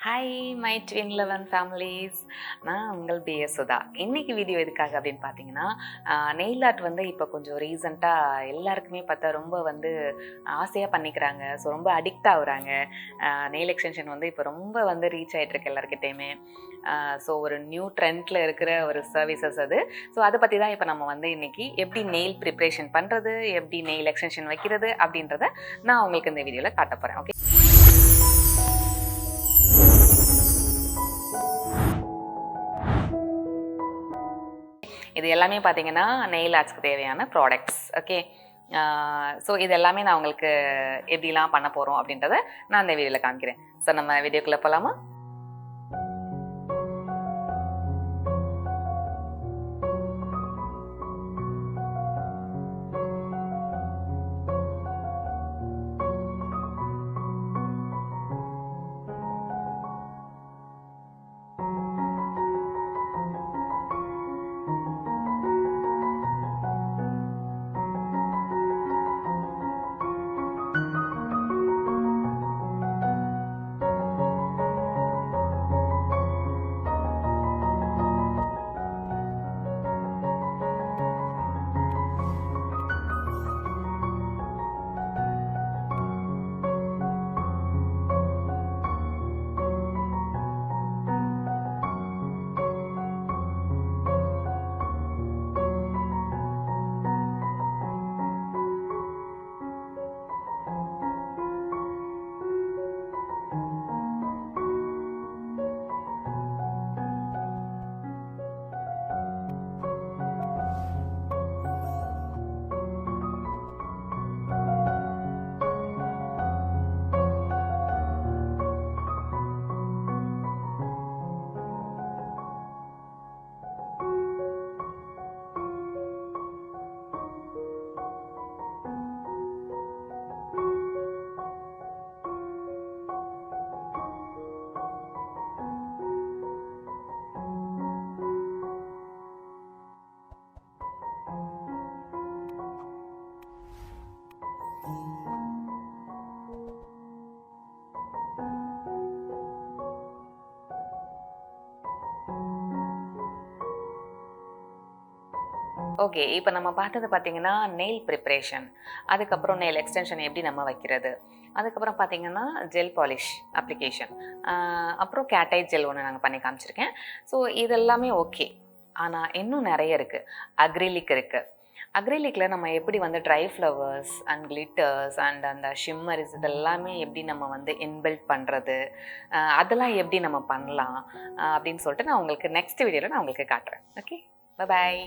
Hi my twin eleven families. நான் உங்கள் BS Sudha. இன்றைக்கி வீடியோ எதுக்காக அப்படின்னு பார்த்தீங்கன்னா, நெயில் ஆர்ட் வந்து இப்போ கொஞ்சம் ரீசெண்டாக எல்லாருக்குமே பார்த்தா ரொம்ப ஆசையாக பண்ணிக்கிறாங்க. ஸோ ரொம்ப அடிக்ட் ஆகுறாங்க. நெயில் எக்ஸ்டென்ஷன் இப்போ ரொம்ப ரீச் ஆகிட்டுருக்கு எல்லாருக்கிட்டேயுமே. ஸோ ஒரு நியூ ட்ரெண்டில் இருக்கிற ஒரு சர்வீசஸ் அது. ஸோ அதை பற்றி தான் இப்போ நம்ம இன்றைக்கி எப்படி நெயில் ப்ரிப்ரேஷன் பண்ணுறது, எப்படி நெயில் எக்ஸ்டென்ஷன் வைக்கிறது அப்படின்றத நான் உங்களுக்கு இந்த வீடியோவில் காட்ட போகிறேன். ஓகே, இது எல்லாமே பார்த்தீங்கன்னா நெயில் ஆர்ட்ஸ்க்கு தேவையான ப்ராடக்ட்ஸ். ஓகே, ஸோ இது எல்லாமே நான் உங்களுக்கு எப்படிலாம் பண்ண போகிறோம் அப்படின்றத நான் இந்த வீடியோவில் காமிக்கிறேன். ஸோ நம்ம வீடியோக்குள்ளே போகலாமா? ஓகே, இப்போ நம்ம பார்த்தது பார்த்தீங்கன்னா நெயில் ப்ரிப்ரேஷன், அதுக்கப்புறம் நெயில் எக்ஸ்டென்ஷன் எப்படி நம்ம வைக்கிறது, அதுக்கப்புறம் பார்த்தீங்கன்னா ஜெல் பாலிஷ் அப்ளிகேஷன், அப்புறம் கேட்டைட் ஜெல் ஒன்று நாங்கள் பண்ணி காமிச்சிருக்கேன். ஸோ இதெல்லாமே ஓகே. ஆனால் இன்னும் நிறைய இருக்குது. அக்ரிலிக் இருக்குது. அக்ரிலிக்கில் நம்ம எப்படி try flowers and glitters and அந்த ஷிம்மரிஸ் இதெல்லாமே எப்படி நம்ம இன்பில்ட் பண்ணுறது, அதெல்லாம் எப்படி நம்ம பண்ணலாம் அப்படின்னு சொல்லிட்டு நான் உங்களுக்கு நெக்ஸ்ட் வீடியோவில் நான் உங்களுக்கு காட்டுறேன். Okay, bye bye.